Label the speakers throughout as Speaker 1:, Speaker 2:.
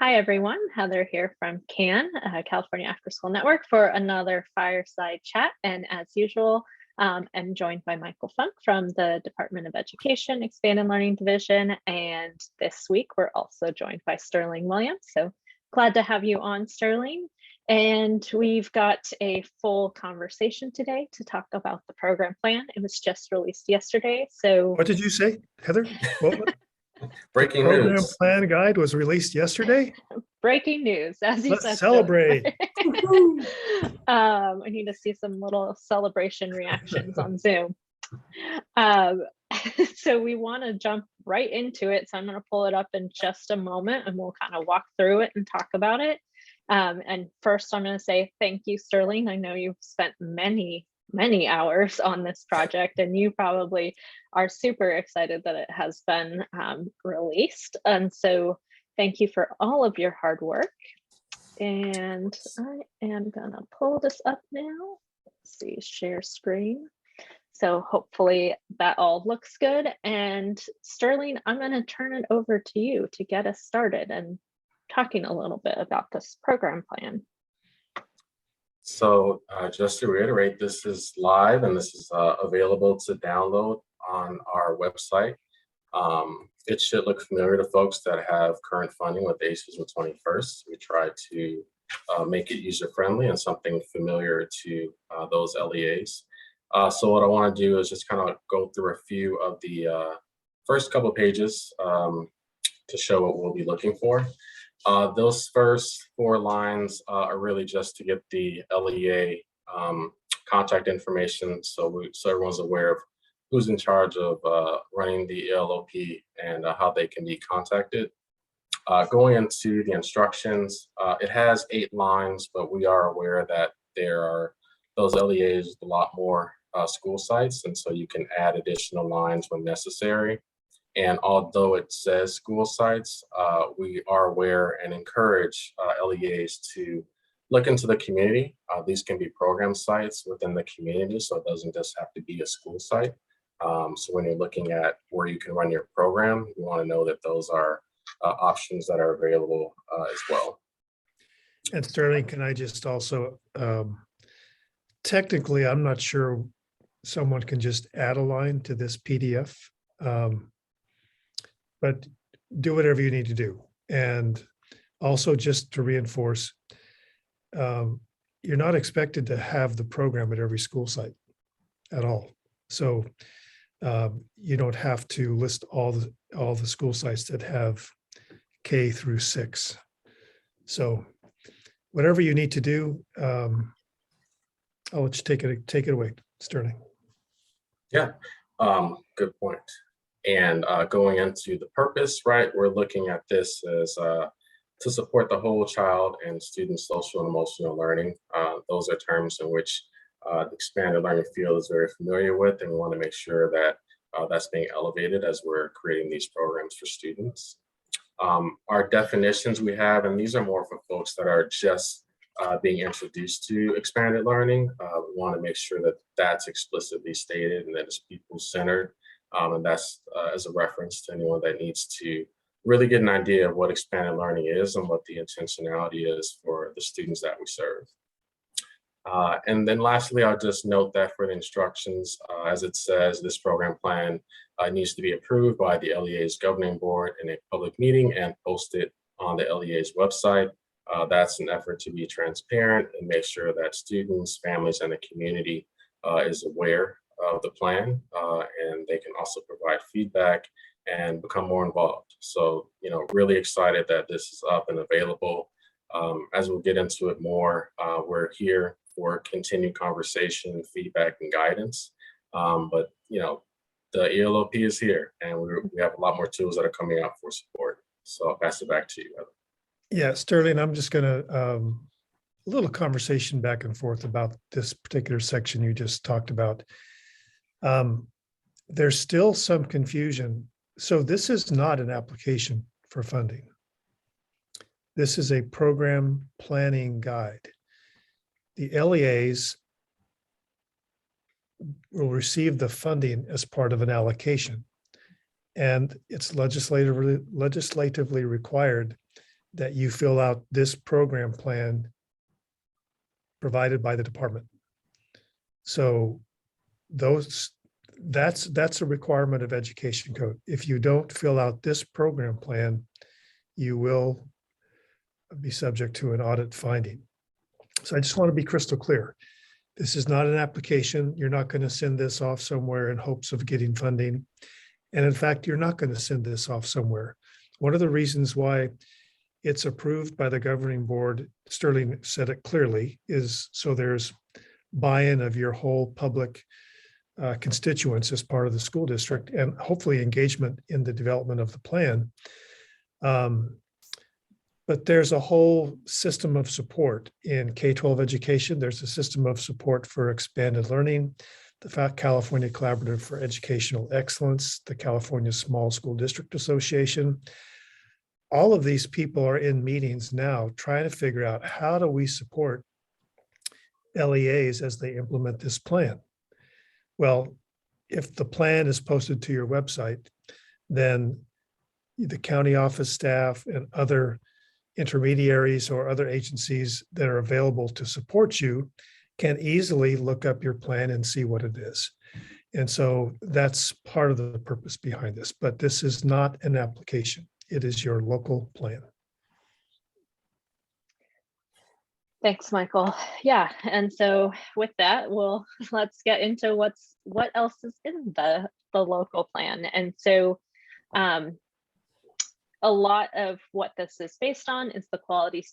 Speaker 1: Hi, everyone. Heather here from CAN, California AfterSchool Network, for another Fireside chat. And as usual, I'm joined by Michael Funk from the Department of Education, Expanded Learning Division. And this week, we're also joined by Sterling Williams. So glad to have you on, Sterling. And we've got a full conversation today to talk about the program plan. It was just released yesterday. So
Speaker 2: What did you say, Heather? What?
Speaker 3: Breaking
Speaker 2: The program
Speaker 3: news.
Speaker 2: plan guide was released yesterday.
Speaker 1: breaking news, as you said.
Speaker 2: Let's celebrate.
Speaker 1: I need to see some little celebration reactions on Zoom. So we want to jump right into it. So I'm going to pull it up in just a moment and we'll kind of walk through it and talk about it. And first, I'm going to say thank you, Sterling. I know you've spent many hours on this project, and you probably are super excited that it has been released. And so thank you for all of your hard work. And I am going to pull this up now. Let's see, share screen. So hopefully that all looks good. And Sterling, I'm going to turn it over to you to get us started and talking a little bit about this program plan.
Speaker 3: So just to reiterate, this is live and this is available to download on our website. It should look familiar to folks that have current funding with ACES with 21st. We try to make it user-friendly and something familiar to those LEAs. So what I want to do is just kind of go through a few of the first couple of pages to show what we'll be looking for. Those first 4 lines are really just to get the LEA contact information, so everyone's aware of who's in charge of running the ELO-P and how they can be contacted. Going into the instructions, it has 8 lines, but we are aware that there are those LEAs with a lot more school sites, and so you can add additional lines when necessary. And although it says school sites, we are aware and encourage LEAs to look into the community. These can be program sites within the community, so it doesn't just have to be a school site. So when you're looking at where you can run your program, you want to know that those are options that are available as well.
Speaker 2: And Sterling, can I just also, technically, I'm not sure someone can just add a line to this PDF. But do whatever you need to do. And also just to reinforce, you're not expected to have the program at every school site at all. So you don't have to list all the school sites that have K through 6. So whatever you need to do, I'll let you take it away, Sterling.
Speaker 3: Yeah, good point. And going into the purpose, right, we're looking at this as to support the whole child and student social and emotional learning. Those are terms in which the expanded learning field is very familiar with, and we want to make sure that that's being elevated as we're creating these programs for students. Our definitions we have, and these are more for folks that are just being introduced to expanded learning. We want to make sure that that's explicitly stated and that it's people-centered. And that's as a reference to anyone that needs to really get an idea of what expanded learning is and what the intentionality is for the students that we serve. And then lastly, I'll just note that for the instructions, as it says, this program plan needs to be approved by the LEA's governing board in a public meeting and posted on the LEA's website. That's an effort to be transparent and make sure that students, families, and the community is aware of the plan, and they can also provide feedback and become more involved. So, really excited that this is up and available. As we'll get into it more, we're here for continued conversation, feedback, and guidance. But, the ELO-P is here, and we have a lot more tools that are coming out for support. So I'll pass it back to you, Heather.
Speaker 2: Yeah, Sterling, I'm just going to, a little conversation back and forth about this particular section you just talked about. There's still some confusion. So this is not an application for funding. This is a program planning guide. The LEAs will receive the funding as part of an allocation. And it's legislatively required that you fill out this program plan provided by the department. So that's a requirement of education code. If you don't fill out this program plan, you will be subject to an audit finding. So I just want to be crystal clear. This is not an application. You're not going to send this off somewhere in hopes of getting funding. And in fact, you're not going to send this off somewhere. One of the reasons why it's approved by the governing board, Sterling said it clearly, is so there's buy-in of your whole public constituents as part of the school district, and hopefully engagement in the development of the plan. But there's a whole system of support in K-12 education. There's a system of support for expanded learning, the California Collaborative for Educational Excellence, the California Small School District Association. All of these people are in meetings now trying to figure out, how do we support LEAs as they implement this plan? Well, if the plan is posted to your website, then the county office staff and other intermediaries or other agencies that are available to support you can easily look up your plan and see what it is. And so that's part of the purpose behind this, but this is not an application. It is your local plan.
Speaker 1: Thanks, Michael. Yeah, and so with that, let's get into what else is in the local plan. And so a lot of what this is based on is the quality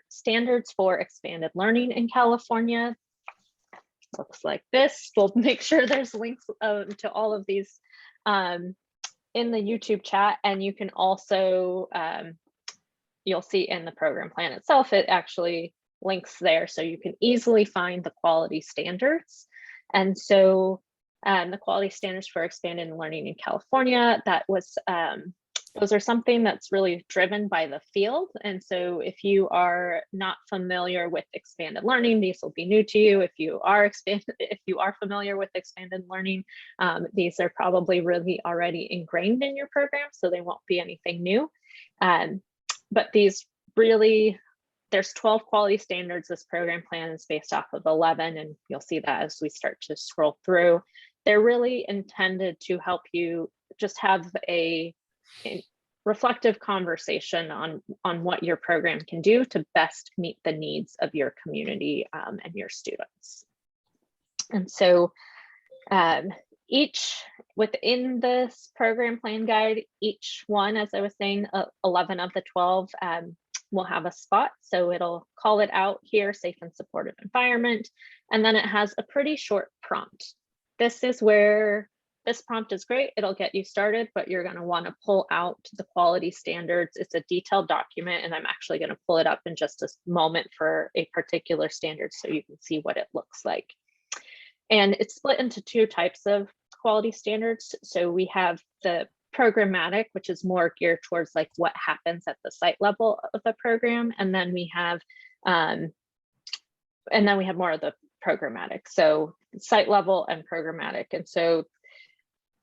Speaker 1: standards for expanded learning in California. Looks like this. We'll make sure there's links to all of these in the YouTube chat, and you can also, you'll see in the program plan itself, it actually links there, so you can easily find the quality standards. And so the quality standards for expanded learning in California, that was those are something that's really driven by the field. And so if you are not familiar with expanded learning, these will be new to you. If you are familiar with expanded learning, these are probably really already ingrained in your program, so they won't be anything new. But these really, there's 12 quality standards. This program plan is based off of 11, and you'll see that as we start to scroll through. They're really intended to help you just have a reflective conversation on what your program can do to best meet the needs of your community and your students. And so each within this program plan guide, each one, as I was saying, 11 of the 12 will have a spot. So it'll call it out here, safe and supportive environment. And then it has a pretty short prompt. This is where this prompt is great. It'll get you started, but you're going to want to pull out the quality standards. It's a detailed document, and I'm actually going to pull it up in just a moment for a particular standard so you can see what it looks like. And it's split into two types of quality standards. So we have the programmatic, which is more geared towards like what happens at the site level of the program, and then we have more of the programmatic, so site level and programmatic. And so,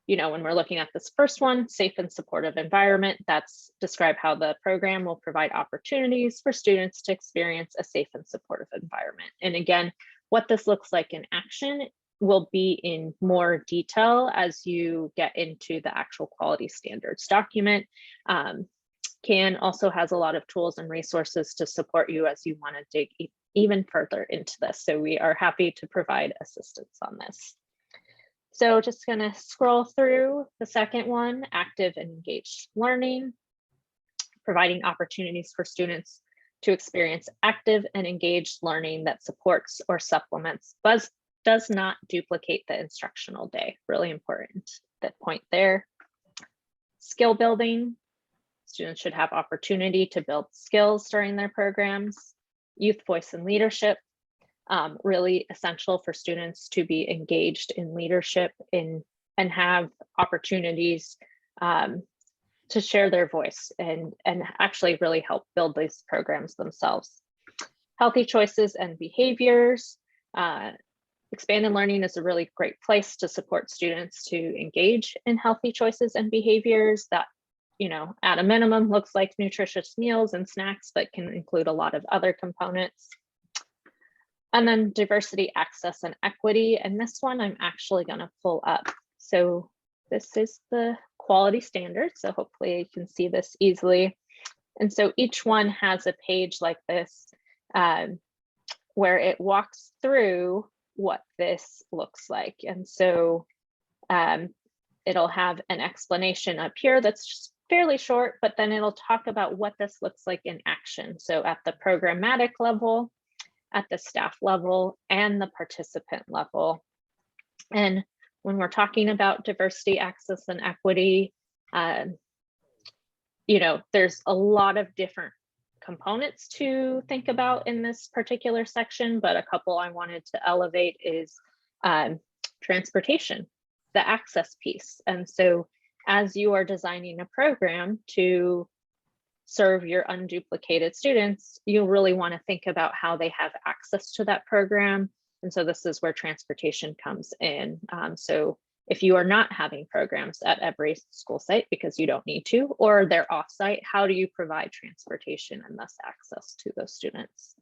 Speaker 1: you know, when we're looking at this first one, safe and supportive environment, that's describe how the program will provide opportunities for students to experience a safe and supportive environment. And again, what this looks like in action will be in more detail as you get into the actual quality standards document. CAN also has a lot of tools and resources to support you as you want to dig even further into this. So we are happy to provide assistance on this. So just going to scroll through the second one, active and engaged learning, providing opportunities for students to experience active and engaged learning that supports or supplements, but does not duplicate the instructional day. Really important, that point there. Skill building, students should have opportunity to build skills during their programs. Youth voice and leadership, really essential for students to be engaged in leadership and have opportunities to share their voice and actually really help build these programs themselves. Healthy choices and behaviors. Expanded learning is a really great place to support students to engage in healthy choices and behaviors that at a minimum looks like nutritious meals and snacks, but can include a lot of other components. And then diversity, access, and equity. And this one I'm actually going to pull up. So this is the quality standard. So hopefully you can see this easily. And so each one has a page like this where it walks through what this looks like. And so it'll have an explanation up here that's just fairly short, but then it'll talk about what this looks like in action. So at the programmatic level, at the staff level, and the participant level. And when we're talking about diversity, access, and equity, there's a lot of different components to think about in this particular section, but a couple I wanted to elevate is transportation, the access piece. And so as you are designing a program to serve your unduplicated students, you really want to think about how they have access to that program. And so this is where transportation comes in. So if you are not having programs at every school site because you don't need to, or they're offsite, how do you provide transportation and thus access to those students?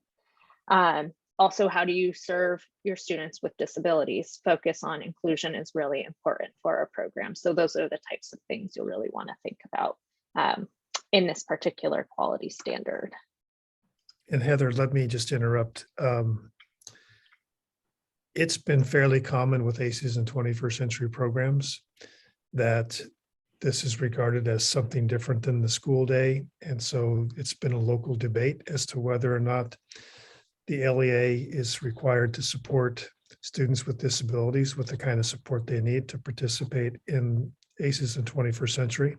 Speaker 1: Also, how do you serve your students with disabilities? Focus on inclusion is really important for a program. So those are the types of things you'll really want to think about in this particular quality standard.
Speaker 2: And Heather, let me just interrupt. It's been fairly common with ACEs and 21st century programs that this is regarded as something different than the school day. And so it's been a local debate as to whether or not the LEA is required to support students with disabilities with the kind of support they need to participate in ACEs in 21st century.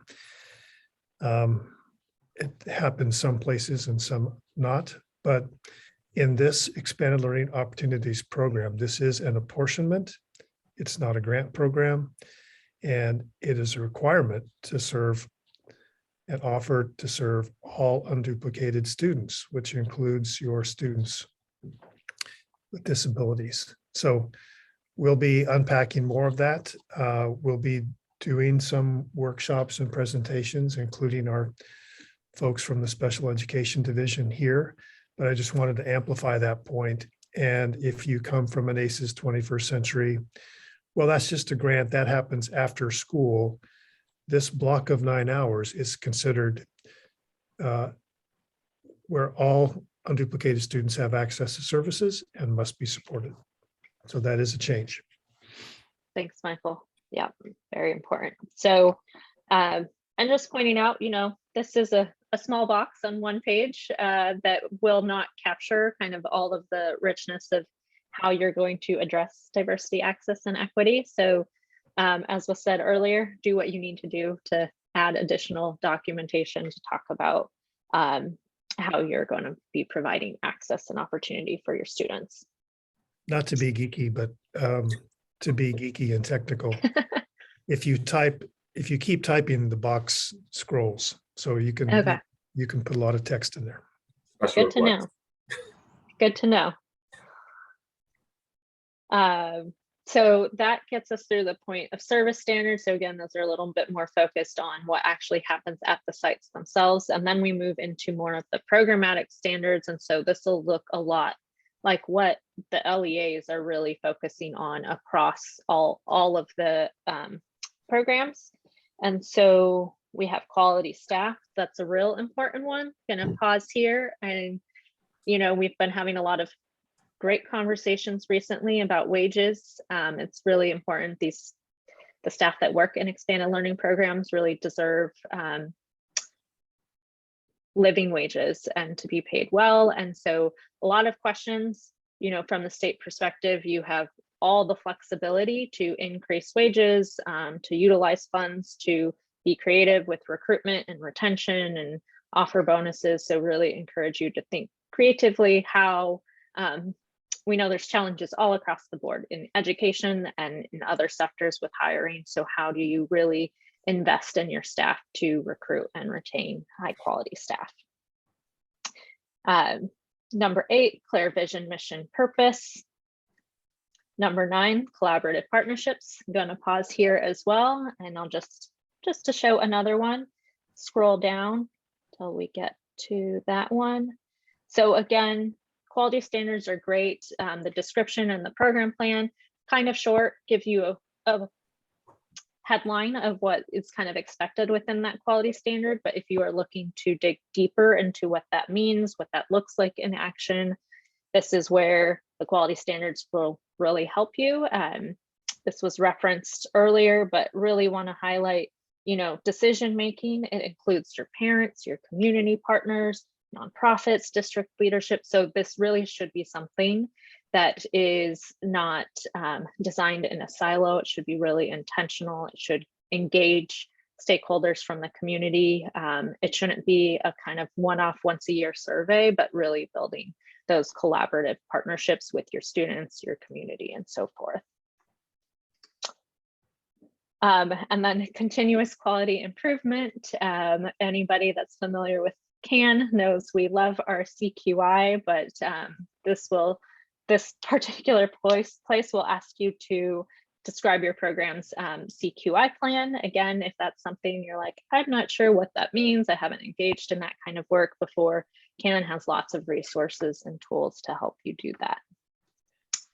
Speaker 2: It happens some places and some not, but in this expanded learning opportunities program, this is an apportionment. It's not a grant program, and it is a requirement to serve and offer to serve all unduplicated students, which includes your students with disabilities. So we'll be unpacking more of that. We'll be doing some workshops and presentations, including our folks from the special education division here. But I just wanted to amplify that point. And if you come from an ACES 21st century, well, that's just a grant that happens after school. This block of 9 hours is considered where all unduplicated students have access to services and must be supported. So that is a change.
Speaker 1: Thanks, Michael. Yeah, very important. So I'm just pointing out, this is a small box on one page that will not capture kind of all of the richness of how you're going to address diversity, access, and equity. So as was said earlier, do what you need to do to add additional documentation to talk about how you're going to be providing access and opportunity for your students.
Speaker 2: Not to be geeky, but to be geeky and technical. If you keep typing, the box scrolls, so you can put a lot of text in there.
Speaker 1: Good to know. Good to know. So that gets us through the point of service standards. So again, those are a little bit more focused on what actually happens at the sites themselves. And then we move into more of the programmatic standards. And so this will look a lot like what the LEAs are really focusing on across all of the programs. And so we have quality staff. That's a real important one. Gonna pause here. And, we've been having a lot of great conversations recently about wages. It's really important. The staff that work in expanded learning programs really deserve living wages and to be paid well. And so a lot of questions, from the state perspective, you have all the flexibility to increase wages, to utilize funds, to be creative with recruitment and retention and offer bonuses. So really encourage you to think creatively how we know there's challenges all across the board in education and in other sectors with hiring. So how do you really invest in your staff to recruit and retain high quality staff? Number 8, clear vision, mission, purpose. Number 9, collaborative partnerships. I'm going to pause here as well, and I'll just to show another one. scroll down till we get to that one. So again, quality standards are great. The description and the program plan, kind of short, give you a headline of what is kind of expected within that quality standard. But if you are looking to dig deeper into what that means, what that looks like in action, this is where the quality standards will really help you. This was referenced earlier, but really want to highlight, decision making. It includes your parents, your community partners, nonprofits, district leadership. So this really should be something that is not designed in a silo. It should be really intentional. It should engage stakeholders from the community. It shouldn't be a kind of one-off once a year survey, but really building those collaborative partnerships with your students, your community, and so forth. And then continuous quality improvement. Anybody that's familiar with CAN knows we love our CQI, but this particular place will ask you to describe your program's CQI plan. Again, if that's something you're like, I'm not sure what that means, I haven't engaged in that kind of work before, CAN has lots of resources and tools to help you do that.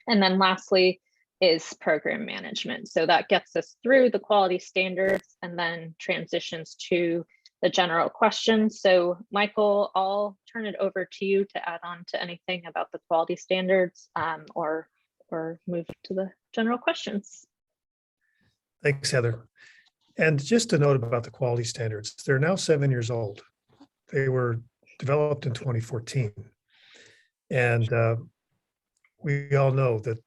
Speaker 1: And then lastly is program management. So that gets us through the quality standards and then transitions to the general questions. So Michael, I'll turn it over to you to add on to anything about the quality standards or move to the general questions.
Speaker 2: Thanks, Heather. And just a note about the quality standards, they're now 7 years old. They were developed in 2014. And we all know that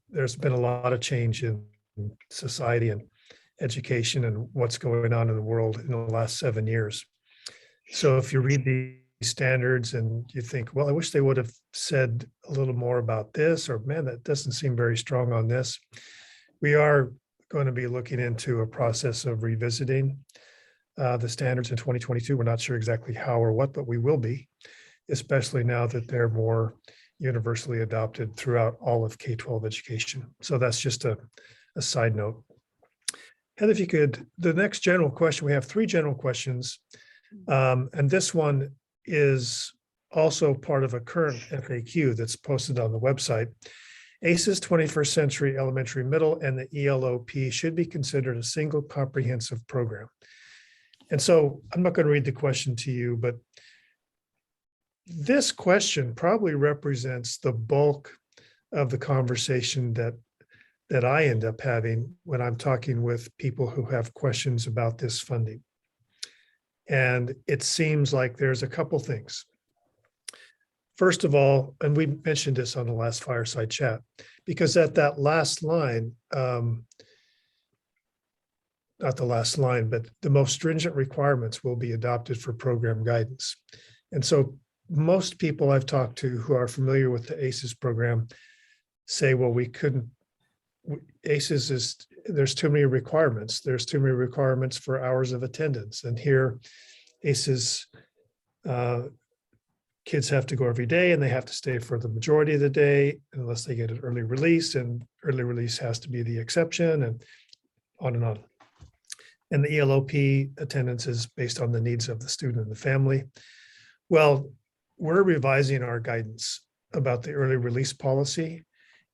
Speaker 2: there's been a lot of change in society and education and what's going on in the world in the last 7 years. So if you read these standards and you think, well, I wish they would have said a little more about this, or man, that doesn't seem very strong on this. We are going to be looking into a process of revisiting the standards in 2022. We're not sure exactly how or what, but we will be, especially now that they're more universally adopted throughout all of K-12 education. So that's just a side note. Heather, if you could, the next general question, we have 3 general questions. And this one is also part of a current FAQ that's posted on the website. ACES 21st Century Elementary Middle and the ELO-P should be considered a single comprehensive program. And so I'm not going to read the question to you, but this question probably represents the bulk of the conversation that I end up having when I'm talking with people who have questions about this funding. And it seems like there's a couple things. First of all, and we mentioned this on the last Fireside chat, because at that last line, not the last line, but the most stringent requirements will be adopted for program guidance. And so most people I've talked to who are familiar with the ACES program say, well, ACES is, there's too many requirements. There's too many requirements for hours of attendance. And here ACES, kids have to go every day and they have to stay for the majority of the day unless they get an early release, and early release has to be the exception, and on and on. And the ELO-P attendance is based on the needs of the student and the family. Well, we're revising our guidance about the early release policy,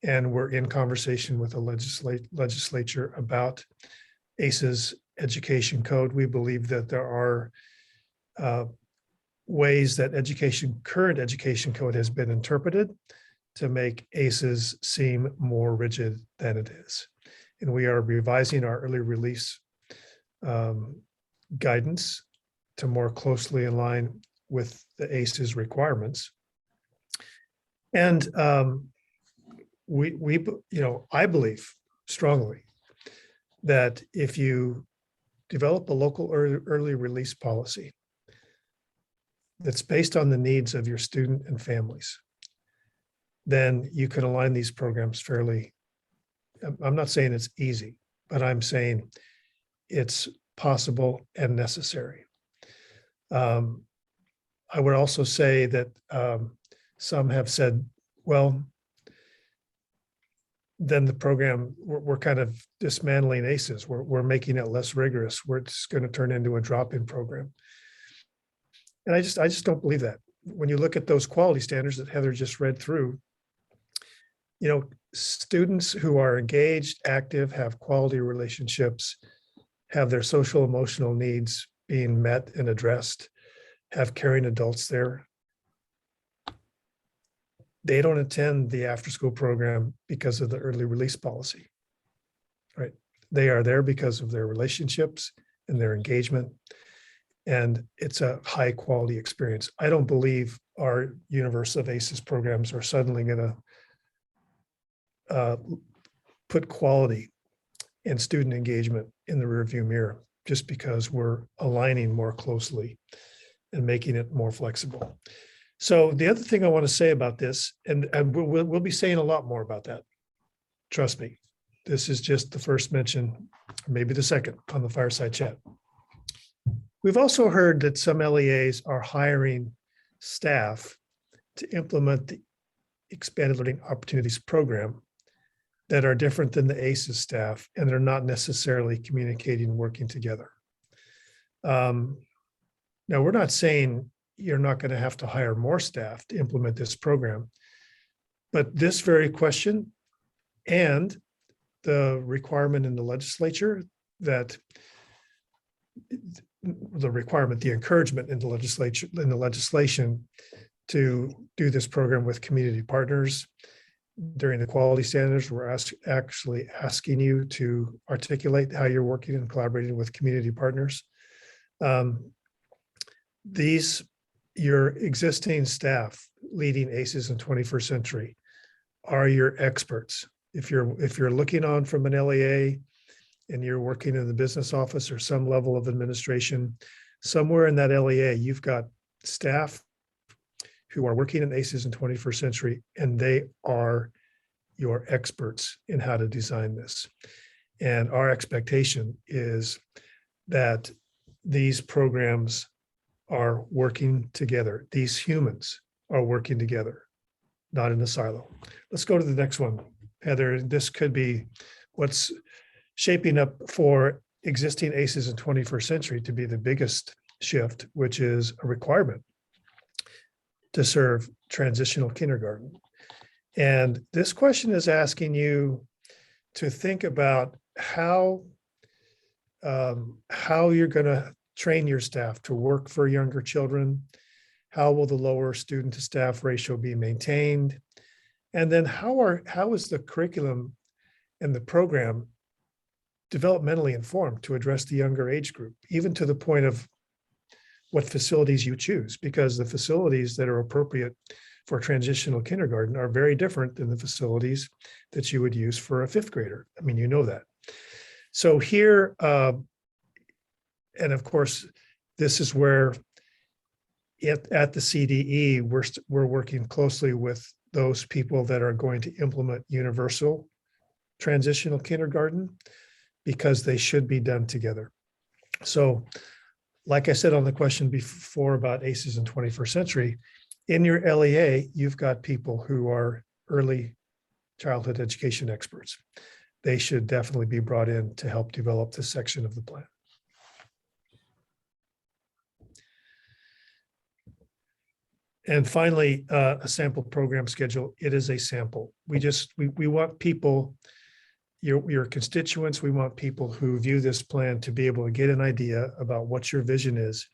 Speaker 2: and we're in conversation with the legislature about ACES education code. We believe that there are ways that current education code has been interpreted to make ACES seem more rigid than it is. And we are revising our early release guidance to more closely align with the ACES requirements. And I believe strongly that if you develop a local early release policy that's based on the needs of your student and families, then you can align these programs fairly. I'm not saying it's easy, but I'm saying it's possible and necessary. I would also say that some have said, well, then the program, we're kind of dismantling ACES. We're making it less rigorous. We're just going to turn into a drop-in program. And I just don't believe that. When you look at those quality standards that Heather just read through, students who are engaged, active, have quality relationships, have their social emotional needs being met and addressed, have caring adults there. They don't attend the after-school program because of the early release policy, right? They are there because of their relationships and their engagement, and it's a high quality experience. I don't believe our universe of ACES programs are suddenly going to put quality and student engagement in the rearview mirror just because we're aligning more closely and making it more flexible. So the other thing I want to say about this, and we'll be saying a lot more about that. Trust me, this is just the first mention, maybe the second on the Fireside Chat. We've also heard that some LEAs are hiring staff to implement the Expanded Learning Opportunities program that are different than the ACES staff, and they're not necessarily communicating and working together. Now, we're not saying you're not going to have to hire more staff to implement this program, but this very question and the requirement in the legislature that the encouragement in the legislation to do this program with community partners during the quality standards, we're actually asking you to articulate how you're working and collaborating with community partners. Your existing staff leading ACES in 21st century are your experts. If you're looking on from an LEA and you're working in the business office or some level of administration, somewhere in that LEA, you've got staff who are working in ACES in 21st century, and they are your experts in how to design this. And our expectation is that these programs are working together. These humans are working together, not in a silo. Let's go to the next one, Heather. This could be what's shaping up for existing ACES in 21st century to be the biggest shift, which is a requirement to serve transitional kindergarten. And this question is asking you to think about how you're going to train your staff to work for younger children. How will the lower student to staff ratio be maintained? And then how is the curriculum and the program developmentally informed to address the younger age group, even to the point of what facilities you choose, because the facilities that are appropriate for transitional kindergarten are very different than the facilities that you would use for a fifth grader. I mean, you know that. So here, and of course, this is where at the CDE, we're working closely with those people that are going to implement universal transitional kindergarten, because they should be done together. So like I said on the question before about ACES in 21st century, in your LEA, you've got people who are early childhood education experts. They should definitely be brought in to help develop this section of the plan. And finally, a sample program schedule. It is a sample. We want people, your constituents, we want people who view this plan to be able to get an idea about what your vision is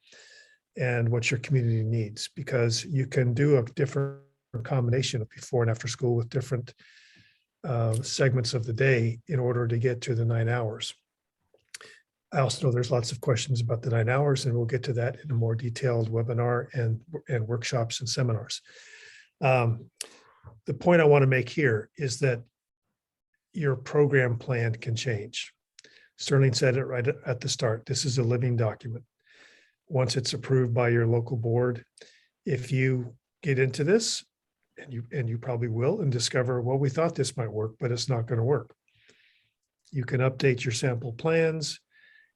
Speaker 2: and what your community needs, because you can do a different combination of before and after school with different segments of the day in order to get to the 9 hours. I also know there's lots of questions about the 9 hours, and we'll get to that in a more detailed webinar and workshops and seminars. The point I want to make here is that your program plan can change. Sterling said it right at the start. This is a living document. Once it's approved by your local board, if you get into this, and you probably will, and discover, well, we thought this might work, but it's not going to work, you can update your sample plans.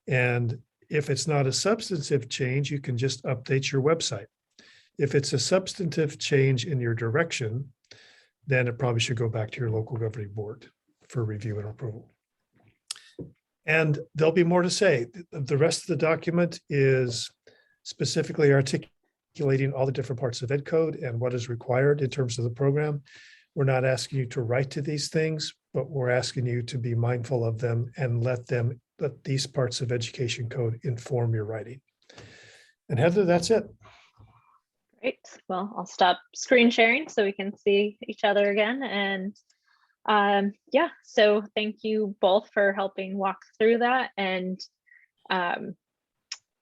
Speaker 2: And if it's not a substantive change, you can just update your website. If it's a substantive change in your direction, then it probably should go back to your local governing board for review and approval. And there'll be more to say. The rest of the document is specifically articulating articulating all the different parts of ed code and what is required in terms of the program. We're not asking you to write to these things, but we're asking you to be mindful of them and let these parts of education code inform your writing. And Heather, that's it.
Speaker 1: Great. Well, I'll stop screen sharing so we can see each other again. And yeah, so thank you both for helping walk through that. And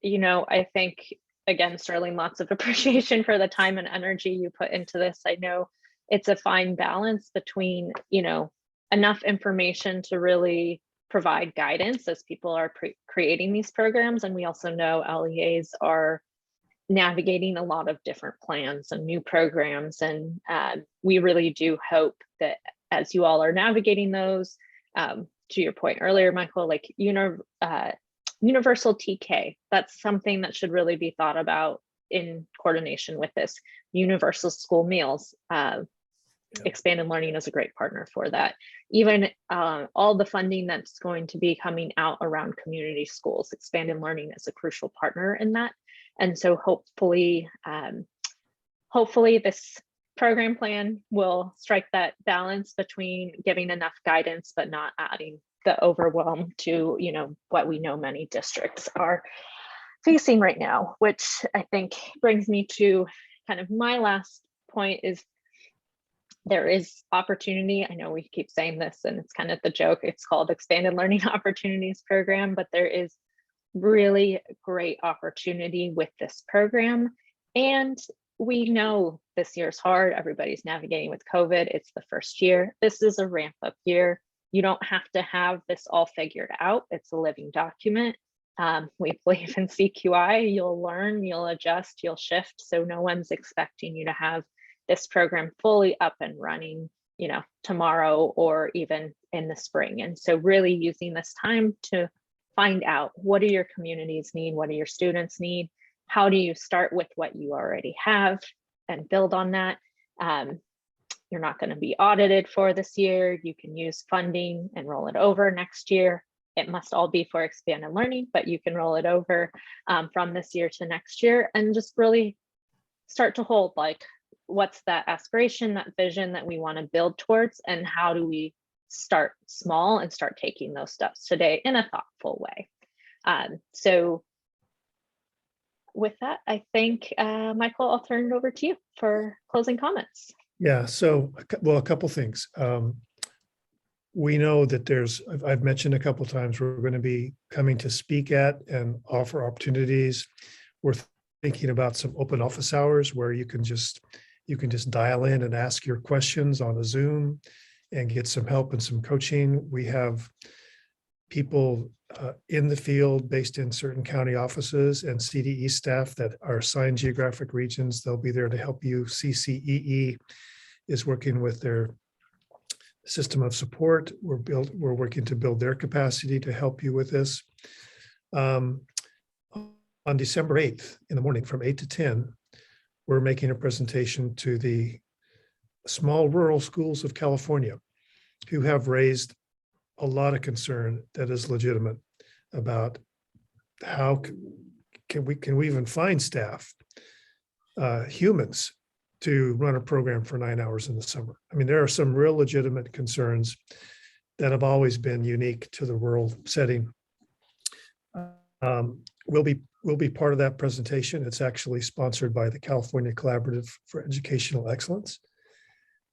Speaker 1: you know, I think, again, Sterling, lots of appreciation for the time and energy you put into this. I know it's a fine balance between, you know, enough information to really provide guidance as people are creating these programs. And we also know LEAs are navigating a lot of different plans and new programs. And we really do hope that as you all are navigating those, to your point earlier, Michael, like universal TK, that's something that should really be thought about in coordination with this. Universal school meals, Expanded Learning is a great partner for that. Even all the funding that's going to be coming out around community schools, Expanded Learning is a crucial partner in that. And so hopefully, hopefully this program plan will strike that balance between giving enough guidance, but not adding the overwhelm to, you know, what we know many districts are facing right now, which I think brings me to kind of my last point is there is opportunity. I know we keep saying this and it's kind of the joke, it's called Expanded Learning Opportunities Program, but there is really great opportunity with this program. And we know this year's hard, everybody's navigating with COVID, it's the first year. This is a ramp up year. You don't have to have this all figured out. It's a living document. We believe in CQI, you'll learn, you'll adjust, you'll shift. So no one's expecting you to have this program fully up and running, you know, tomorrow or even in the spring. And so really using this time to find out what do your communities need, what do your students need, how do you start with what you already have and build on that. You're not going to be audited for this year. You can use funding and roll it over next year. It must all be for expanded learning, but you can roll it over from this year to next year and just really start to hold like, what's that aspiration, that vision that we want to build towards, and how do we start small and start taking those steps today in a thoughtful way. So with that, I think, Michael, I'll turn it over to you for closing comments.
Speaker 2: Yeah, so, well, a couple things. We know that I've mentioned a couple times, we're going to be coming to speak at and offer opportunities. We're thinking about some open office hours where you can just dial in and ask your questions on a Zoom and get some help and some coaching. We have people in the field based in certain county offices and CDE staff that are assigned geographic regions. They'll be there to help you. CCEE is working with their system of support. We're working to build their capacity to help you with this. On December 8th in the morning from 8 to 10, we're making a presentation to the small rural schools of California who have raised a lot of concern that is legitimate about how can we even find staff, humans, to run a program for 9 hours in the summer. I mean, there are some real legitimate concerns that have always been unique to the rural setting. We'll be part of that presentation. It's actually sponsored by the California Collaborative for Educational Excellence,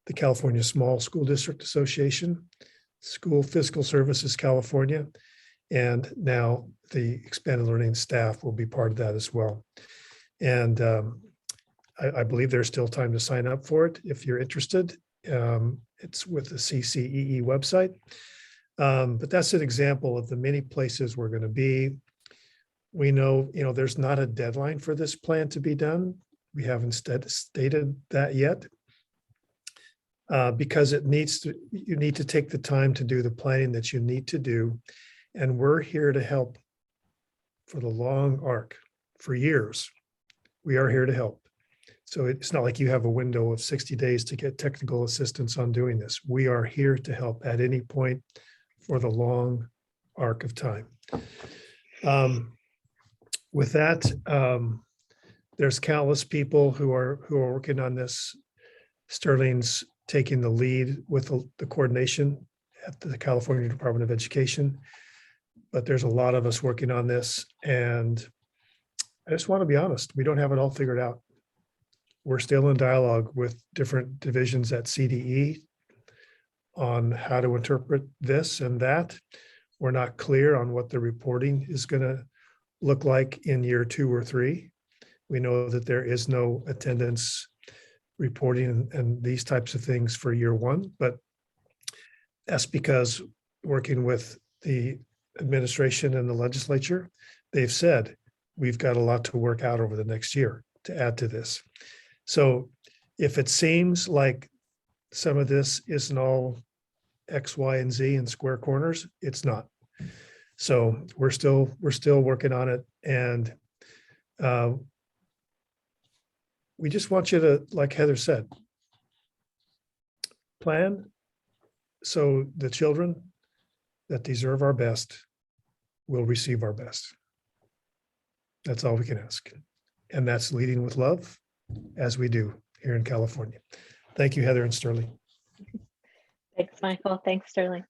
Speaker 2: the California Small School District Association, School Fiscal Services California, and now the Expanded Learning staff will be part of that as well. And I believe there's still time to sign up for it if you're interested. It's with the CCEE website. But that's an example of the many places we're going to be. We know, there's not a deadline for this plan to be done. We haven't stated that yet because you need to take the time to do the planning that you need to do. And we're here to help for the long arc, for years. We are here to help. So it's not like you have a window of 60 days to get technical assistance on doing this. We are here to help at any point for the long arc of time. With that, there's countless people who are working on this. Sterling's taking the lead with the coordination at the California Department of Education. But there's a lot of us working on this, and I just want to be honest, we don't have it all figured out. We're still in dialogue with different divisions at CDE on how to interpret this and that. We're not clear on what the reporting is going to look like in year 2 or 3. We know that there is no attendance reporting and these types of things for year 1, but that's because working with the administration and the legislature, they've said, we've got a lot to work out over the next year to add to this. So if it seems like some of this isn't all X, Y, and Z in square corners, it's not. So we're still working on it. And we just want you to, like Heather said, plan so the children that deserve our best will receive our best. That's all we can ask. And that's leading with love, as we do here in California. Thank you, Heather and Sterling.
Speaker 1: Thanks, Michael. Thanks, Sterling.